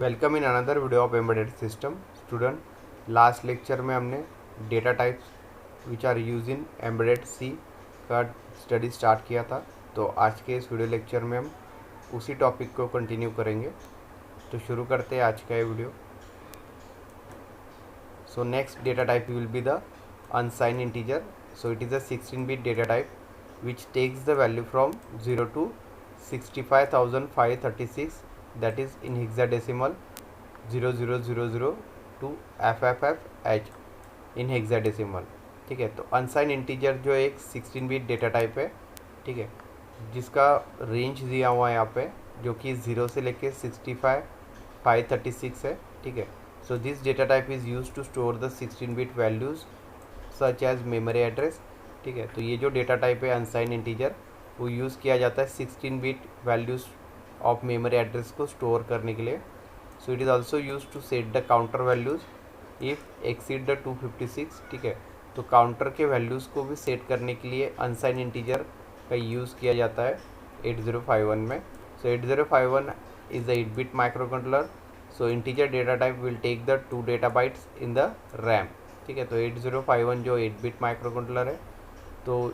Welcome in another video of embedded system student. Last lecture में हमने data types which are use in embedded C का study start किया था। तो आज के इस वीडियो लेक्चर में हम उसी टॉपिक को कंटिन्यू करेंगे। तो शुरू करते हैं आज का ये video. So next data type will be the unsigned integer. So it is a 16-bit data type which takes the value from 0 to 65,536 that is in hexadecimal 0000 to FFFH in hexadecimal. ठीक है, तो अनसाइन integer जो एक 16-bit data type है, ठीक है, जिसका range दिया हुआ है यहाँ पे, जो कि 0 से लेके 65,536 है। ठीक है, so this data type is use to store the 16-bit values such as memory address. ठीक है, तो ये जो डेटा टाइप है अनसाइन इंटीजर, वो यूज़ किया जाता है 16-bit values of memory address को स्टोर करने के लिए। So it is also use to set the counter values if exceed the 256। ठीक है, तो काउंटर के वैल्यूज़ को भी सेट करने के लिए अनसाइन इंटीजर का यूज़ किया जाता है 8051 में। So 8051 is the 8-bit microcontroller. So integer data type will take the 2 data bytes in the RAM. ठीक है, तो 8051 जो 8-bit माइक्रोकंट्रोलर है, तो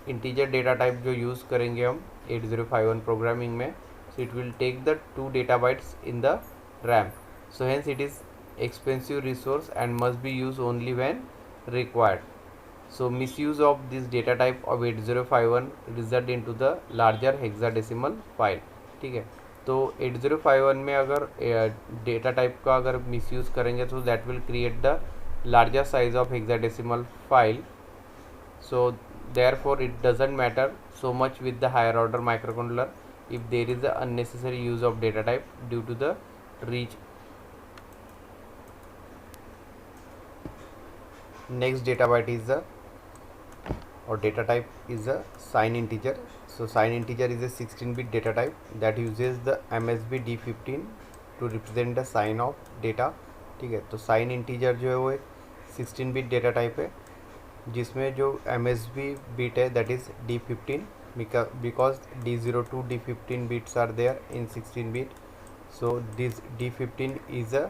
इंटीजर डेटा टाइप जो यूज़ करेंगे हम 8051 प्रोग्रामिंग में, so it will take the 2 data bytes in the RAM. So hence it is expensive resource and must be used only when required. So misuse of this data type of 8051 result into the larger hexadecimal file. ठीक है, तो 8051 में अगर data type का अगर misuse करेंगे तो that will create the larger size of hexadecimal file. So therefore it doesn't matter so much with the higher order microcontroller if there is the unnecessary use of data type due to the reach. Next data byte is the or data type is the sign integer. So sign integer is a 16-bit data type that uses the MSB D15 to represent the sign of data. ठीक है, तो sign integer जो है वो एक 16-bit data type है जिसमें जो MSB bit है that is D15 because D02 D15 bits are there in 16-bit. So this D15 is a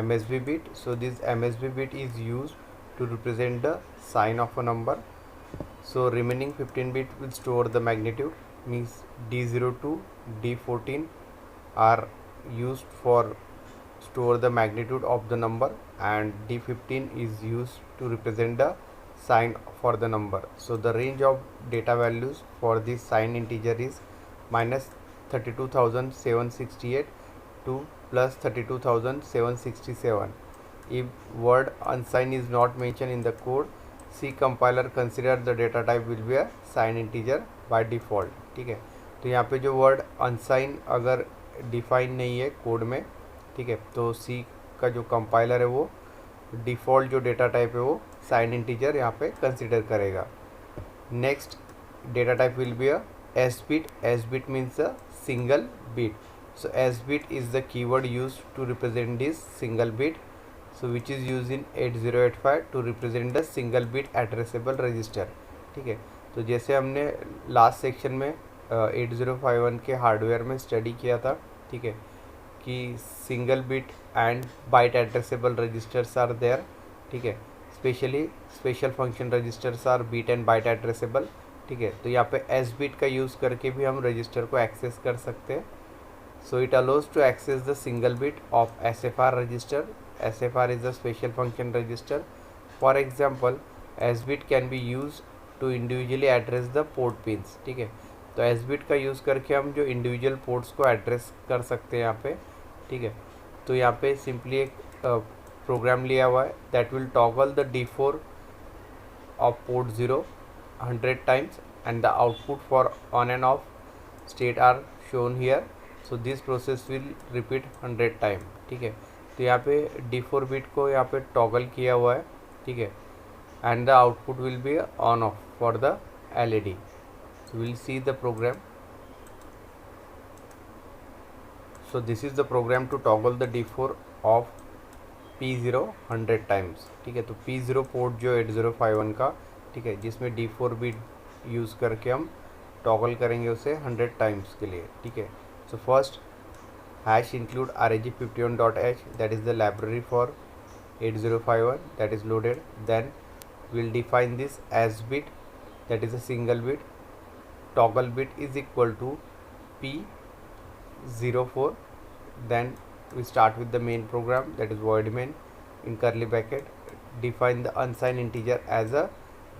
MSB bit. So this MSB bit is used to represent the sign of a number. So remaining 15-bit will store the magnitude, means D02 D14 are used for store the magnitude of the number and D15 is used to represent the sign for the number. So the range of data values for this sign integer is minus 32,768 to plus 32,767. If word unsigned is not mentioned in the code, C compiler consider the data type will be a sign integer by default. ठीक है, तो यहाँ पे जो word अनसाइन अगर define नहीं है code में, ठीक है, तो C का जो कंपाइलर है वो डिफ़ॉल्ट जो डेटा टाइप है वो साइन इंटीजर यहाँ पे कंसिडर करेगा. Next data type will be a S bit. S bit means a single bit. So S bit is the keyword use to represent this single bit, so which is use in 8085 to represent the single bit addressable register. ठीक है, तो जैसे हमने last section में 8051 के hardware में study किया था, ठीक है, कि single bit and byte addressable registers are there. ठीक है, specially special function registers are bit and byte addressable. ठीक है, तो यहाँ पे एस बिट का यूज़ करके भी हम रजिस्टर को एक्सेस कर सकते हैं. So it allows to access the single bit of SFR register. SFR is a special function register. For example S bit can be use to individually address the port pins. ठीक है, तो S bit का use करके हम जो individual ports को address कर सकते हैं यहाँ पे. ठीक है, तो यहाँ पे सिंपली एक प्रोग्राम लिया हुआ है that will toggle the D4 of port 0 100 times and the output for on and off state are shown here. So this process will repeat 100 time. ठीक है, तो यहाँ पे D4 बिट को यहाँ पे टॉगल किया हुआ है. ठीक है, and the output will be on off for the LED. So we'll see the program. So this is the program to toggle the D4 of P0 100 times. ठीक है, तो P0 पोर्ट जो 8051 का, ठीक है, जिसमें D4 बिट यूज़ करके हम टॉगल करेंगे उसे 100 टाइम्स के लिए. ठीक है, so first hash include reg51.h, that is the library for 8051 that is loaded. Then we'll define this as bit, that is a single bit. Toggle bit is equal to p04. Then we start with the main program, that is void main in curly bracket, define the unsigned integer as a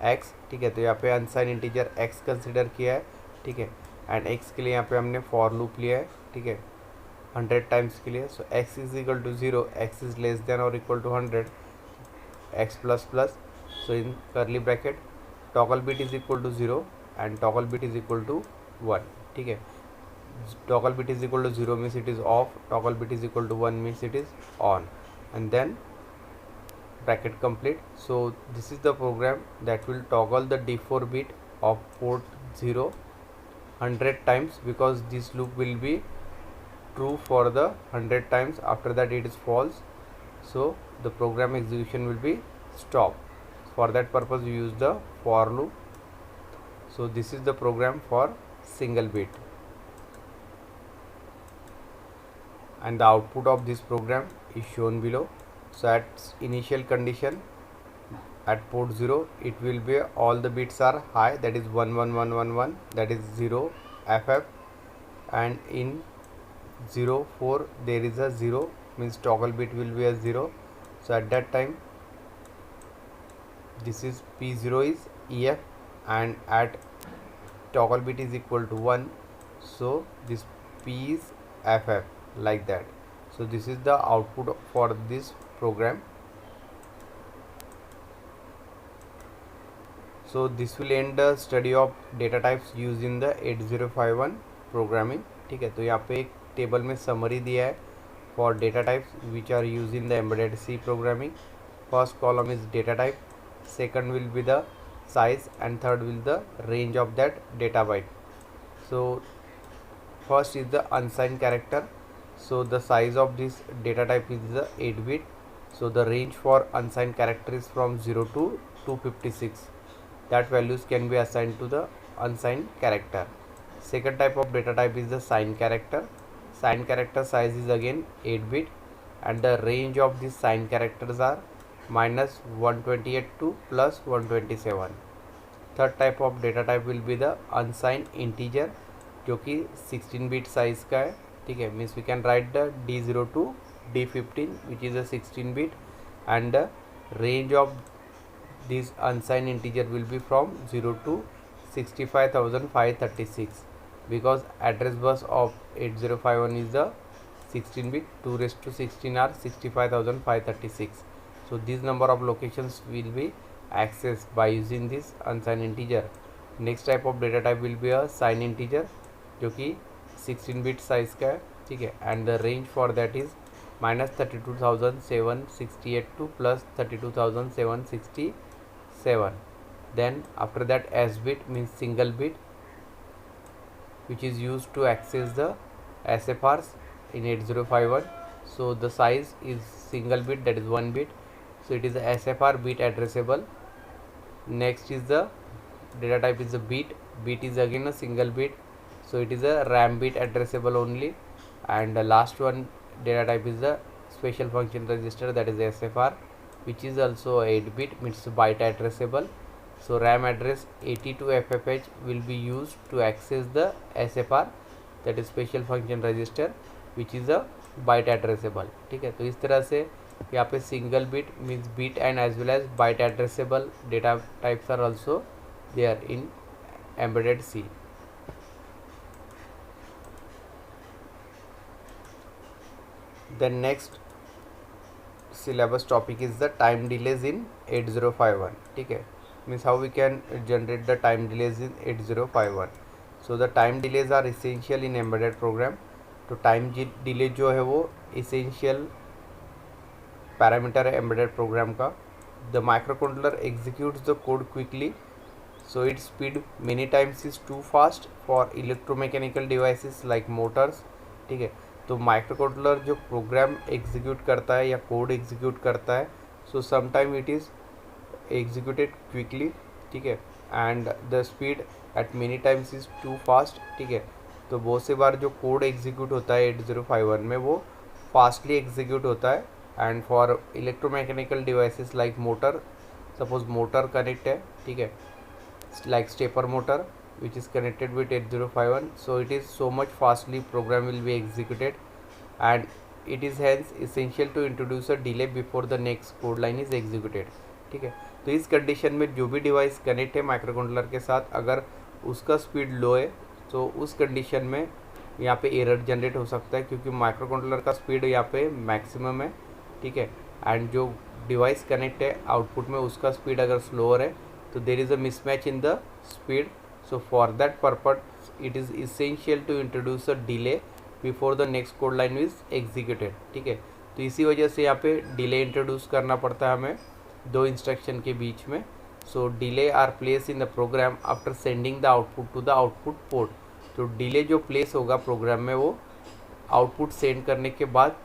x, ठीक है। तो यहाँ पे अनसाइन integer x consider किया है, ठीक है, and x के लिए यहाँ पे हमने फॉर लूप लिया है, ठीक है, 100 टाइम्स के लिए। So x is equal to 0, x is less than और equal to 100, x plus plus, so in curly bracket toggle bit is equal to 0 and toggle bit is equal to 1, ठीक है। Toggle bit is equal to 0 means it is off, toggle bit is equal to 1 means it is on, and then bracket complete. So this is the program that will toggle the D4 bit of port 0 100 times, because this loop will be true for the 100 times. After that it is false, so the program execution will be stopped. For that purpose we use the for loop. So this is the program for single bit, and the output of this program is shown below. So at initial condition at port 0 it will be all the bits are high, that is 11111, that is 0 ff, and in 04 there is a 0 means toggle bit will be a 0. So at that time this is p0 is ef, and at toggle bit is equal to 1, so this p is ff, like that. So this is the output for this program. So this will end the study of data types used in the 8051 programming, ठीक है। तो यहाँ पे एक table में summary दिया है for data types which are used in the embedded C programming. First column is data type, second will be the size, and third will the range of that data byte. So first is the unsigned character. So the size of this data type is the 8 bit. So the range for unsigned character is from 0 to 256. That values can be assigned to the unsigned character. Second type of data type is the signed character. Signed character size is again 8 bit, and the range of these signed characters are -128 to +127. Third type of data type will be the unsigned integer, जो कि 16 bit size का है, ठीक है। Means we can write the D0 to D15 which is a 16 bit, and the range of this unsigned integer will be from 0 to 65,536, because address bus of 8051 is the 16 bit, 2 raised to 16 are 65,536. So this number of locations will be accessed by using this unsigned integer. Next type of data type will be a signed integer, जो कि 16 bit size का है, ठीक है, and the range for that is -32,768 to +32,767. Then after that S bit means single bit, which is used to access the SFRs in 8051. So the size is single bit, that is 1 bit, so it is a SFR bit addressable. Next is the data type is a bit. Bit is again a single bit, so it is a RAM bit addressable only. And the last one data type is the special function register, that is SFR, which is also 8 bit, means byte addressable. So RAM address 82 FFH will be used to access the SFR, that is special function register, which is a byte addressable, ठीक है। तो इस तरह से यहाँ पे single bit means bit and as well as byte addressable data types are also there in embedded C. The next syllabus topic is the time delays in 8051. ठीक है, means how we can generate the time delays in 8051. So the time delays are essential in embedded program. तो time delay जो है वो essential parameter है embedded program का. The microcontroller executes the code quickly, so its speed many times is too fast for electromechanical devices like motors. ठीक है, तो microcontroller जो प्रोग्राम एग्जीक्यूट करता है या कोड एग्जीक्यूट करता है, so sometime it is executed quickly, ठीक है, and the speed at many times is too fast, ठीक है. तो बहुत से बार जो कोड एग्जीक्यूट होता है 8051 में वो फास्टली एग्जीक्यूट होता है। And for electromechanical devices like motor, suppose motor connect है, ठीक है, like stepper motor which is connected with 8051, so it is so much fastly program will be executed, and it is hence essential to introduce a delay before the next code line is executed। ठीक है, तो इस condition में जो भी device connect है micro controller के साथ, अगर उसका स्पीड लो है तो उस कंडीशन में यहाँ पे एरर जनरेट हो सकता है, क्योंकि माइक्रो कंट्रोलर का स्पीड यहाँ पे मैक्सिमम है। ठीक है, एंड जो डिवाइस कनेक्ट है आउटपुट में उसका स्पीड अगर स्लोअर है तो there is a mismatch in the speed. So for that purpose it is essential to introduce a delay before the next code line is executed. ठीक है, तो इसी वजह से यहाँ पे डिले इंट्रोड्यूस करना पड़ता है हमें दो इंस्ट्रक्शन के बीच में। So delay are place in the program after sending the output to the output port. तो डिले जो प्लेस होगा प्रोग्राम में वो आउटपुट सेंड करने के बाद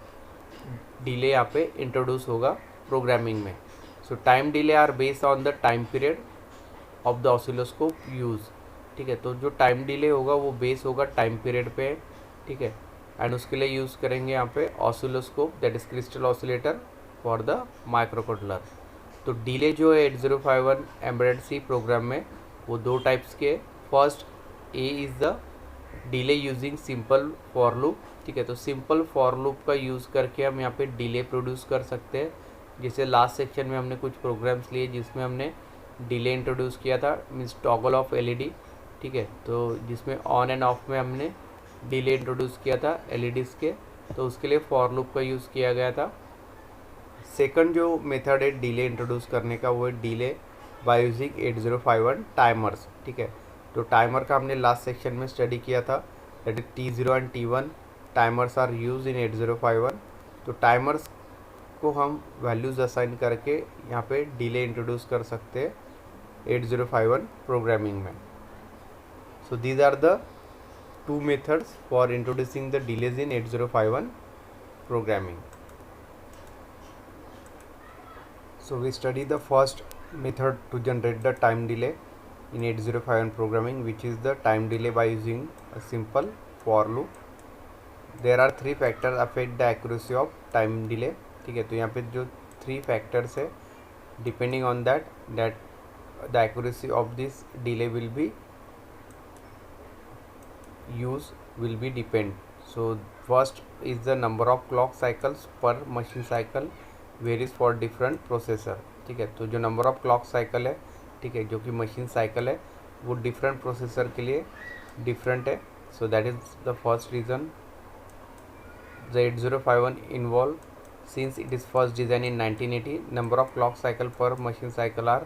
डिले यहाँ पे इंट्रोड्यूस होगा प्रोग्रामिंग में। So time delay are based on the time period of the oscilloscope use. ठीक है, तो जो टाइम डिले होगा वो बेस होगा टाइम पीरियड पे। ठीक है, एंड उसके लिए यूज़ करेंगे यहाँ पे oscilloscope, that is crystal oscillator for the micro controller. तो डिले जो है 8051 एम्बेडेड सी प्रोग्राम में वो दो टाइप्स के। First A is the delay using simple for loop. ठीक है, तो सिंपल फॉर लूप का यूज़ करके हम यहाँ पे डिले प्रोड्यूस कर सकते हैं। जैसे लास्ट सेक्शन में हमने कुछ प्रोग्राम्स लिए जिसमें हमने डिले इंट्रोड्यूस किया था, मीन्स टॉगल ऑफ एलईडी। ठीक है, तो जिसमें ऑन एंड ऑफ में हमने डिले इंट्रोड्यूस किया था एलईडीज़ के, तो उसके लिए फॉर लूप का यूज़ किया गया था। सेकंड जो मेथड है डिले इंट्रोड्यूस करने का वो है डिले बाय यूजिंग 8051 टाइमर्स। ठीक है, तो टाइमर का हमने लास्ट सेक्शन में स्टडी किया था, that is T0 and T1 timers are use in 8051। तो टाइमर्स को हम वैल्यूज़ असाइन करके यहाँ पे डिले इंट्रोड्यूस कर सकते हैं 8051 प्रोग्रामिंग में। So these are the two methods for introducing the delays in 8051 programming. So we study the first method to generate the time delay in 8051 programming, which is the time delay by using a simple for loop. There are three factors affect the accuracy of time delay. ठीक है, तो यहाँ पे जो three factors है, depending on that the accuracy of this delay will be use will be depend. So first is the number of clock cycles per machine cycle varies for different processor। ठीक है, तो जो number of clock cycle है, ठीक है, जो कि machine cycle है, वो डिफरेंट प्रोसेसर के लिए डिफरेंट है। So that is the first reason the 8051 involve since it is first design in 1980 number of clock cycle per machine cycle are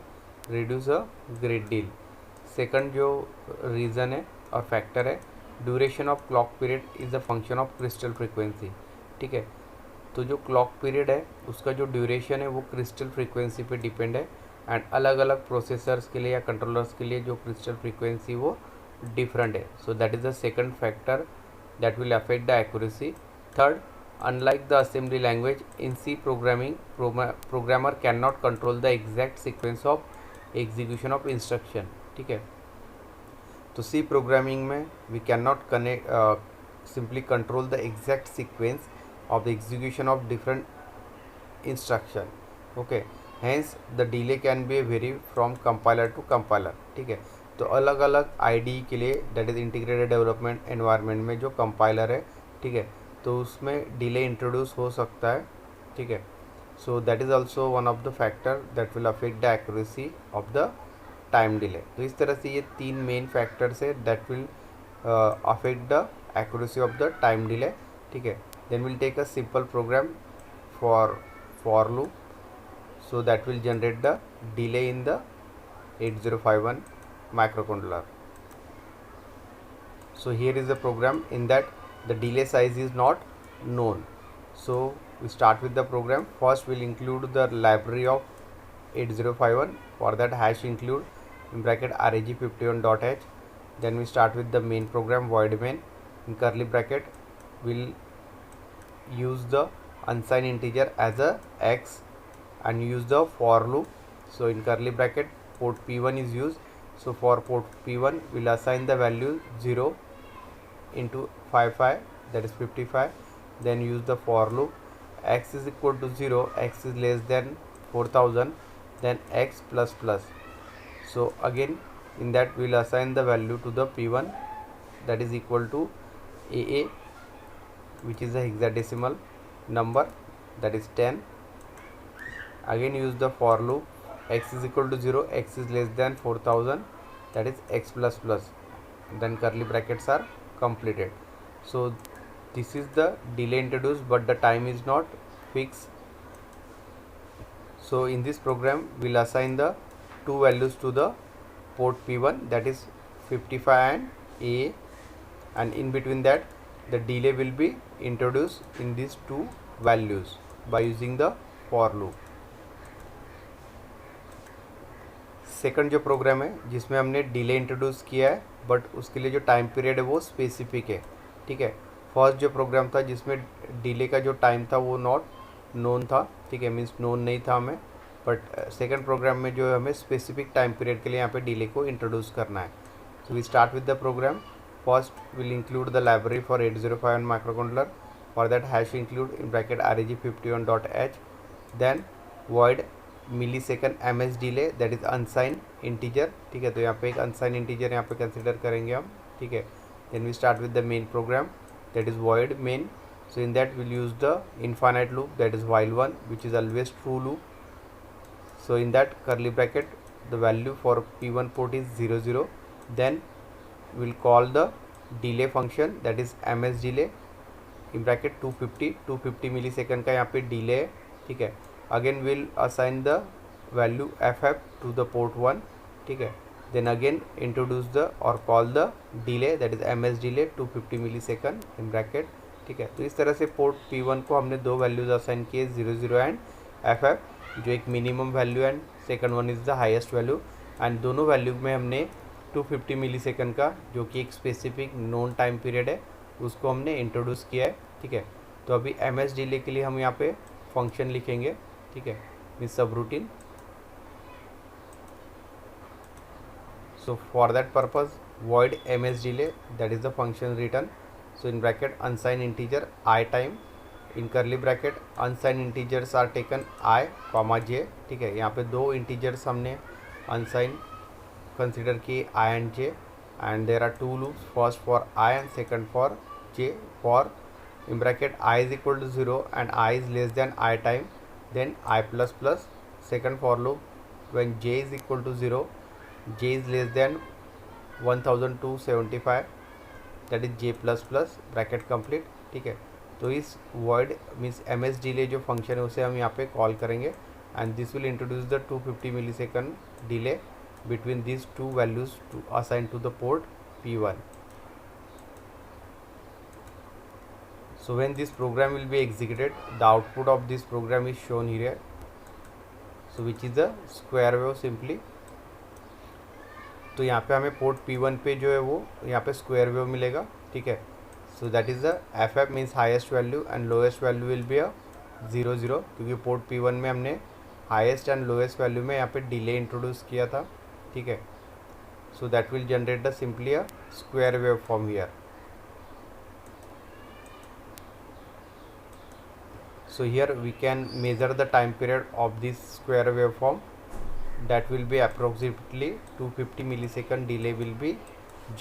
reduce a great deal. Second जो reason है और factor है, duration of clock period is a function of crystal frequency. ठीक है, तो जो clock period है उसका जो ड्यूरेशन है वो क्रिस्टल फ्रीक्वेंसी पे डिपेंड है, एंड अलग अलग प्रोसेसर्स के लिए या कंट्रोलर्स के लिए जो क्रिस्टल फ्रीक्वेंसी वो डिफरेंट है। So that is the second factor that will affect the accuracy. Third, unlike the assembly language in C programming, programmer can not control the exact sequence of execution of instruction. ठीक है, तो C programming में we can not connect simply control the exact sequence of the execution of different instruction। okay, hence the delay can be vary from compiler to compiler। ठीक है, तो अलग अलग IDE के लिए, that is integrated development environment में जो compiler है, ठीक है, तो उसमें डिले इंट्रोड्यूस हो सकता है। ठीक है, so that is also one of the factor that will affect the accuracy of the time delay। तो इस तरह से ये तीन मेन फैक्टर्स है that will affect the accuracy of the time delay। ठीक है, then we'll take a simple program for loop, so that will generate the delay in the 8051 microcontroller। so here is the program in that the delay size is not known। so we start with the program। first we'll include the library of 8051, for that hash include in bracket reg51.h। then we start with the main program void main, in curly bracket we'll use the unsigned integer as a x and use the for loop। so in curly bracket port P1 is used, so for port P1 we'll assign the value 0 into 55, that is 55. Then use the for loop. X is equal to 0, x is less than 4000, then x plus plus. So again in that we'll assign the value to the P1, that is equal to AA, which is the hexadecimal number, that is 10. Again use the for loop. X is equal to 0, x is less than 4000, that is x plus plus. Then curly brackets are completed. So this is the delay introduced, but the time is not fixed. So in this program we'll assign the two values to the port P1, that is 55 and A, and in between that the delay will be introduced in these two values by using the for loop. Second जो programme है जिसमें हमने delay introduce किया है, but उसके लिए जो time period है वो स्पेसिफिक है, ठीक है। फर्स्ट जो प्रोग्राम था जिसमें डिले का जो टाइम था वो नॉट नोन था, ठीक है, मीन्स नोन नहीं था हमें, बट सेकंड प्रोग्राम में जो है हमें स्पेसिफिक टाइम पीरियड के लिए यहाँ पे डिले को इंट्रोड्यूस करना है। So we start with the program. First will include the library for 8051 microcontroller. For that hash include in bracket reg51.h, then void millisecond ms delay, that is unsigned integer, ठीक है। तो यहाँ पे एक अनसाइन integer यहाँ पे कंसिडर करेंगे हम, ठीक है। Then we start with the main program, that is void main. So in that we'll use the infinite loop, that is while one, which is always true loop. So in that curly bracket the value for P1 port is 00. Then we'll call the delay function, that is ms delay, in bracket 250 millisecond का यहाँ पे delay है, ठीक है। Again will assign the value ff to the port 1, ठीक है। Then again introduce the और call the delay, that is ms delay 250 millisecond in bracket, ठीक है। तो इस तरह से पोर्ट P1 को हमने दो वैल्यूज असाइन किए, 00 एंड ff, जो एक minimum value and second one is the highest value, and दोनों वैल्यू में हमने 250 मिलीसेकंड का जो कि एक स्पेसिफिक नोन टाइम पीरियड है उसको हमने इंट्रोड्यूस किया है, ठीक है। तो अभी ms डिले के लिए हम यहाँ पे फंक्शन लिखेंगे, ठीक है, मीन्स सब routine. So for that purpose void ms delay, that is the function written. So in bracket unsigned integer I time, in curly bracket unsigned integers are taken I comma j, ठीक है। यहाँ पे दो integers हमने unsigned consider किए I and j, and there are two loops, first for I and second for j. For in bracket I is equal to 0 and I is less than I time, then I plus plus. Second for loop when j is equal to 0, j is less than 1275, that is j plus plus, bracket complete, ठीक है। तो इस void means ms delay जो function है उसे हम यहाँ पे कॉल करेंगे, and this will introduce the 250 millisecond delay between these two values to assign to the port P1. So when this program will be executed, the output of this program is shown here, so which is the square wave simply. तो यहाँ पे हमें port P1 पे जो है वो यहाँ पे स्क्वायर वेव मिलेगा, ठीक है। So that is the ff means highest value and lowest value will be 00, क्योंकि पोर्ट P1 में हमने हाईएस्ट एंड लोएस्ट वैल्यू में यहाँ पे डिले इंट्रोड्यूस किया था, ठीक है। So that will generate the simply a square wave form here. So here we can measure the time period of this square waveform, that will be approximately 250 millisecond delay will be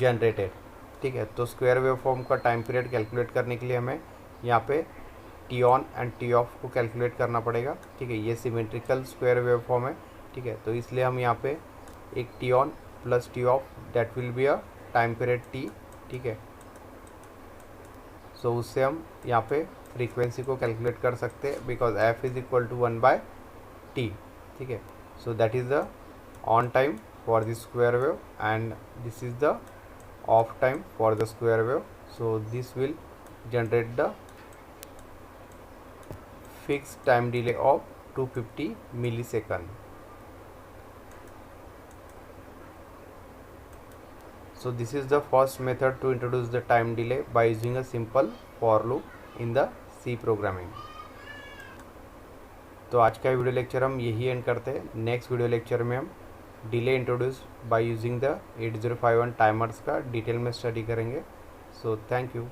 generated, ठीक है। तो square waveform का time period calculate करने के लिए हमें यहाँ पे T on and T of को कैलकुलेट करना पड़ेगा, ठीक है। ये सिमेट्रिकल स्क्वायर वेवफॉर्म है, ठीक है। तो इसलिए हम यहाँ पे एक T on plus T of, that will be a time period T, ठीक है। सो उससे हम यहाँ पे फ्रीक्वेंसी को कैलकुलेट कर सकते हैं, because f is equal to 1/t, ठीक है। So that is the on time for this square wave and this is the off time for the square wave. So this will generate the fixed time delay of 250 millisecond. So this is the first method to introduce the time delay by using a simple for loop in the C programming. तो आज का video lecture हम यही and करते हैं. Next video lecture में हम delay introduce by using the 8051 timers का डिटेल में स्टडी करेंगे. So thank you.